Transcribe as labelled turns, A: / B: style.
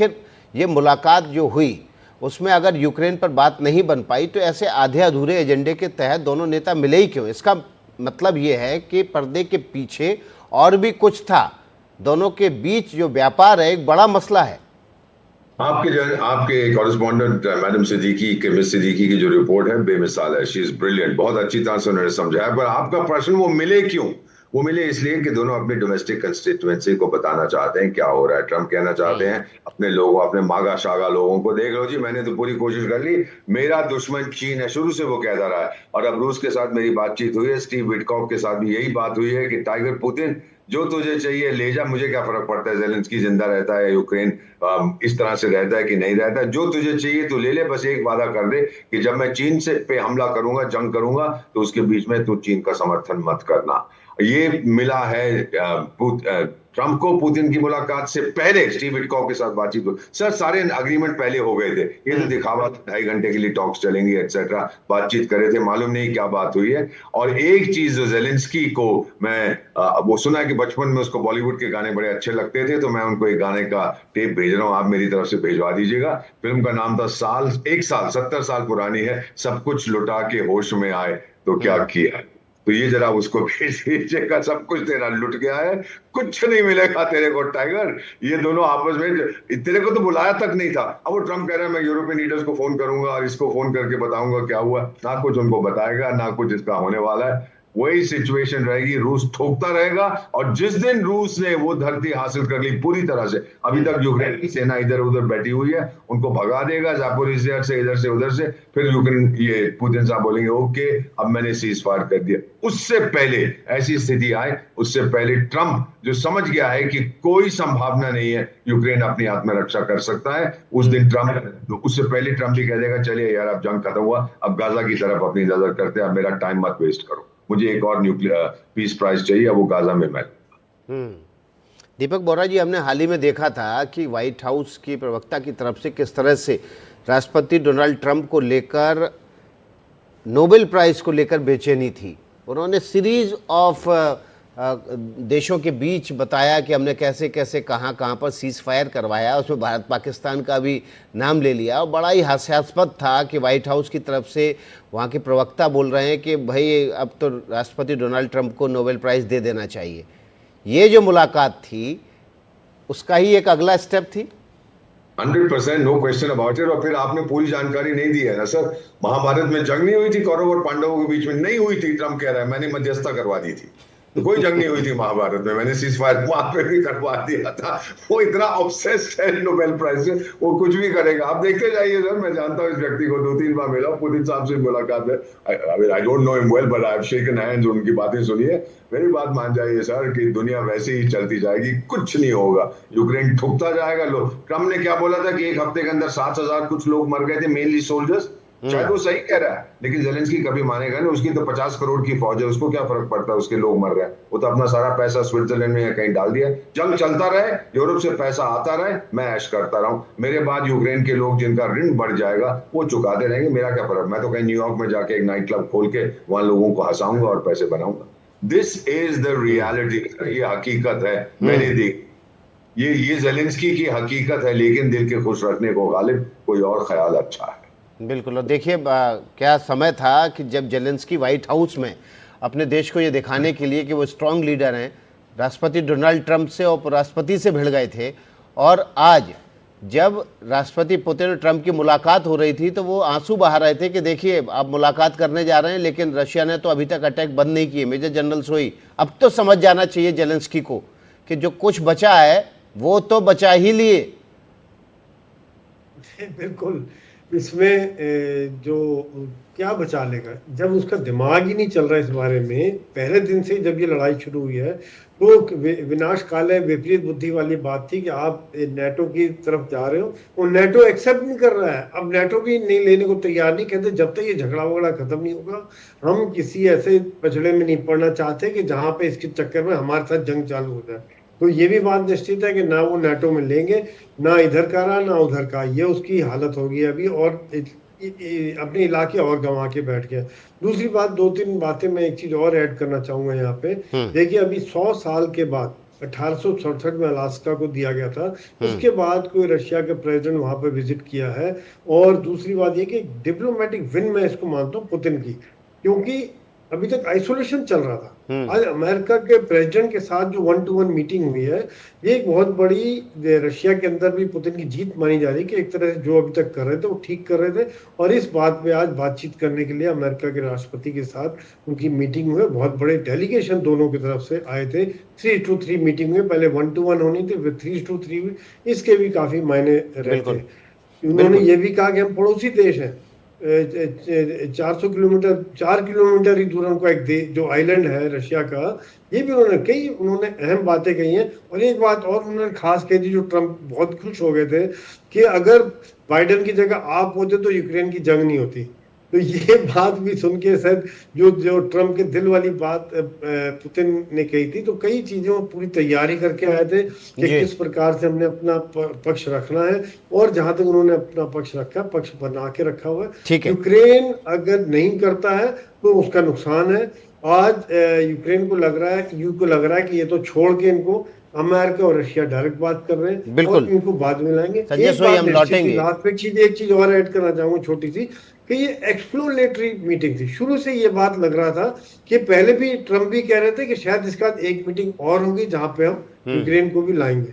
A: फिर ये मुलाकात जो हुई उसमें अगर यूक्रेन पर बात नहीं बन पाई तो ऐसे आधे अधूरे एजेंडे के तहत दोनों नेता मिले ही क्यों? इसका मतलब ये है कि पर्दे के पीछे और भी कुछ था। दोनों के बीच जो व्यापार है एक बड़ा मसला है।
B: आपके कॉरेस्पॉन्डेंट मैडम सिद्दीकी के मिस सिद्दीकी की जो रिपोर्ट है बेमिसाल है। शी इज ब्रिलियंट, बहुत अच्छी तरह से उन्होंने समझाया। पर आपका प्रश्न, वो मिले क्यों? वो मिले इसलिए कि दोनों अपनी डोमेस्टिक कंस्टिट्यूएंसी को बताना चाहते हैं क्या हो रहा है। ट्रम्प कहना चाहते हैं अपने लोगों, अपने मागा शागा लोगों को, देख लो जी मैंने तो पूरी कोशिश कर ली, मेरा दुश्मन चीन है, शुरू से वो कहता रहा है। और अब रूस के साथ मेरी बातचीत हुई है, स्टीव विटकॉफ के साथ भी यही बात हुई है कि टाइगर पुतिन जो तुझे चाहिए ले जा, मुझे क्या फर्क पड़ता है जेलेंस्की जिंदा रहता है, यूक्रेन इस तरह से रहता है कि नहीं रहता है। जो तुझे चाहिए तू ले ले, बस एक वादा कर दे कि जब मैं चीन से पे हमला करूंगा, जंग करूंगा, तो उसके बीच में तू चीन का समर्थन मत करना। ये मिला है ट्रम्प को। पुतिन की मुलाकात से पहले स्टीव विटकॉफ के साथ बातचीत हुई। सर सारे अग्रीमेंट पहले हो गए थे, ये तो दिखावा 2.5 घंटे के लिए टॉक्स चलेंगी एक्सेट्रा, बातचीत करे थे, मालूम नहीं क्या बात हुई है। और एक चीज जो जेलेंस्की को मैं वो सुना है कि बचपन में उसको बॉलीवुड के गाने बड़े अच्छे लगते थे, तो मैं उनको एक गाने का टेप भेज रहा हूँ, आप मेरी तरफ से भेजवा दीजिएगा। फिल्म का नाम था साल, एक साल 70 साल पुरानी है, सब कुछ लुटा के होश में आए तो क्या किया। तो ये जरा उसको भेज दीजिएगा। सब कुछ तेरा लुट गया है, कुछ नहीं मिलेगा तेरे को टाइगर। ये दोनों आपस में, तेरे को तो बुलाया तक नहीं था। अब वो ट्रम्प कह रहा है मैं यूरोपियन लीडर्स को फोन करूंगा और इसको फोन करके बताऊंगा क्या हुआ। ना कुछ उनको बताएगा, ना कुछ इसका होने वाला है। वही सिचुएशन रहेगी, रूस ठोकता रहेगा। और जिस दिन रूस ने वो धरती हासिल कर ली पूरी तरह से, अभी तक यूक्रेन की सेना इधर उधर बैठी हुई है, उनको भगा देगा जापोरिजिया से, इधर से उधर से, फिर यूक्रेन ये पुतिन साहब बोलेंगे ओके अब मैंने सीज फायर कर दिया। उससे पहले ऐसी स्थिति आए, उससे पहले ट्रम्प जो समझ गया है कि कोई संभावना नहीं है यूक्रेन अपनी आत्मरक्षा कर सकता है, उस दिन ट्रम्प, उससे पहले ट्रम्प भी कह देगा चलिए यार अब जंग खत्म हुआ, अब गाजा की तरफ अपनी नजर करते हैं, अब मेरा टाइम मत वेस्ट करो, मुझे एक और न्यूक्लियर पीस प्राइज चाहिए, वो गाजा में मैं।
A: दीपक बोरा जी, हमने हाल ही में देखा था कि व्हाइट हाउस की प्रवक्ता की तरफ से किस तरह से राष्ट्रपति डोनाल्ड ट्रंप को लेकर, नोबेल प्राइज को लेकर बेचैनी थी। उन्होंने सीरीज ऑफ देशों के बीच बताया कि हमने कैसे कैसे कहाँ कहाँ पर सीज फायर करवाया, उसमें भारत पाकिस्तान का भी नाम ले लिया। और बड़ा ही हास्यास्पद था कि व्हाइट हाउस की तरफ से वहाँ के प्रवक्ता बोल रहे हैं कि भाई अब तो राष्ट्रपति डोनाल्ड ट्रंप को नोबेल प्राइज़ दे देना चाहिए। ये जो मुलाकात थी उसका ही एक अगला स्टेप थी।
B: 100% नो क्वेश्चन अबाउट इट। और फिर आपने पूरी जानकारी नहीं दी है ना सर। महाभारत में जंग नहीं हुई थी कौरव और पांडवों के बीच में? नहीं हुई थी, ट्रम्प कह रहा है मैंने मध्यस्थता करवा दी थी। तो कोई जंग नहीं हुई थी महाभारत में, मैंने सीज फायर वहां पे भी करवा दिया था। वो इतना ऑब्सेस्ड है नोबेल प्राइज से, वो कुछ भी करेगा। आप देखते जाइए सर, मैं जानता हूँ इस व्यक्ति को, 2-3 बार मिला, पुतिन साहब से मुलाकात है। I don't know him well but I have shaken hands, उनकी बातें सुनी है। मेरी बात मान जाइए सर कि दुनिया वैसे ही चलती जाएगी, कुछ नहीं होगा, यूक्रेन ठुकता जाएगा। लोग, ट्रम्प ने क्या बोला था कि एक हफ्ते के अंदर 7,000 कुछ लोग मर गए थे, मेनली सोल्जर्स। शायद वो सही कह रहा है, लेकिन जेलेंस्की कभी मानेगा नहीं। उसकी तो 50 करोड़ की फौज है, उसको क्या फर्क पड़ता है उसके लोग मर रहे हैं। वो तो अपना सारा पैसा स्विट्जरलैंड में या कहीं डाल दिया। जंग चलता रहे, यूरोप से पैसा आता रहे, मैं ऐश करता रहूं, मेरे बाद यूक्रेन के लोग जिनका ऋण बढ़ जाएगा वो चुकाते रहेंगे, मेरा क्या फर्क। मैं तो कहीं न्यूयॉर्क में जाके एक नाइट क्लब खोल के वहां लोगों को हंसाऊंगा और पैसे बनाऊंगा। दिस इज द रियलिटी, ये हकीकत है। मैंने देख, ये जेलेंस्की की हकीकत है, लेकिन दिल के खुश रखने को गालिब कोई और ख्याल अच्छा है।
A: बिल्कुल। और देखिए क्या समय था कि जब जेलेंस्की व्हाइट हाउस में अपने देश को ये दिखाने के लिए कि वो स्ट्रांग लीडर हैं, राष्ट्रपति डोनाल्ड ट्रंप से और उपराष्ट्रपति से भिड़ गए थे। और आज जब राष्ट्रपति पुतिन और ट्रंप की मुलाकात हो रही थी तो वो आंसू बहा रहे थे कि देखिए आप मुलाकात करने जा रहे हैं लेकिन रशिया ने तो अभी तक अटैक बंद नहीं किए। मेजर जनरल सोई, अब तो समझ जाना चाहिए जेलेंस्की को कि जो कुछ बचा है वो तो बचा ही लिए।
C: बिल्कुल, इसमें जो क्या बचा लेगा जब उसका दिमाग ही नहीं चल रहा है इस बारे में। पहले दिन से जब ये लड़ाई शुरू हुई है तो विनाश काल है, विपरीत बुद्धि वाली बात थी कि आप नेटो की तरफ जा रहे हो, वो नेटो एक्सेप्ट नहीं कर रहा है। अब नेटो भी नहीं लेने को तैयार नहीं, कहते जब तक ये झगड़ा वगड़ा खत्म नहीं होगा हम किसी ऐसे पचड़े में नहीं पड़ना चाहते कि जहां पे इसके चक्कर में हमारे साथ जंग चालू हो जाए। तो ये भी बात निश्चित है कि ना वो नेटो में लेंगे, ना इधर का रहा ना उधर का, ये उसकी हालत होगी अभी। और अपने इलाके और गंवा के बैठ गया। दूसरी बात, 2-3 बातें मैं एक चीज और ऐड करना चाहूंगा यहाँ पे। देखिए अभी 100 साल के बाद 1867 में अलास्का को दिया गया था। उसके बाद कोई रशिया के प्रेसिडेंट वहां पर विजिट किया है। और दूसरी बात ये कि डिप्लोमेटिक विन मैं इसको मानता हूँ पुतिन की, क्योंकि अभी तक आइसोलेशन चल रहा था। आज अमेरिका के प्रेसिडेंट के साथ जो 1-to-1 मीटिंग हुई है, ये एक बहुत बड़ी रशिया के अंदर भी पुतिन की जीत मानी जा रही है कि एक तरह से जो अभी तक कर रहे थे वो ठीक कर रहे थे। और इस बात पे आज बातचीत करने के लिए अमेरिका के राष्ट्रपति के साथ उनकी मीटिंग हुई। बहुत बड़े डेलीगेशन दोनों की तरफ से आए थे। 3-to-3 मीटिंग हुई, पहले 1-to-1 होनी थी, फिर 3-to-3 हुई। इसके भी काफी मायने रहते। उन्होंने ये भी कहा कि हम पड़ोसी देश हैं, 400 किलोमीटर 4 किलोमीटर ही दूर उनका एक देश जो आइलैंड है रशिया का, ये भी उन्होंने अहम बातें कही हैं। और एक बात और उन्होंने खास कही थी, जो ट्रम्प बहुत खुश हो गए थे, कि अगर बाइडेन की जगह आप होते तो यूक्रेन की जंग नहीं होती। तो ये बात भी सुन के शायद जो ट्रम्प के दिल वाली बात पुतिन ने कही थी, तो कई चीजों पूरी तैयारी करके आए थे कि किस प्रकार से हमने अपना पक्ष रखना है। और जहां तक उन्होंने अपना पक्ष रखा, पक्ष बना के रखा हुआ है। यूक्रेन अगर नहीं करता है तो उसका नुकसान है। आज यूक्रेन को लग रहा है, यूं को लग रहा है कि ये तो छोड़ के इनको अमेरिका और रशिया डायरेक्ट बात कर रहे हैं और इनको बाद में लाएंगे। एक चीज और ऐड करना चाहूंगा छोटी सी, कि ये एक्सप्लोरेटरी मीटिंग थी। शुरू से ये बात लग रहा था कि पहले भी ट्रम्प भी कह रहे थे कि शायद इसके बाद एक मीटिंग और होगी जहां पे हम यूक्रेन को भी लाएंगे।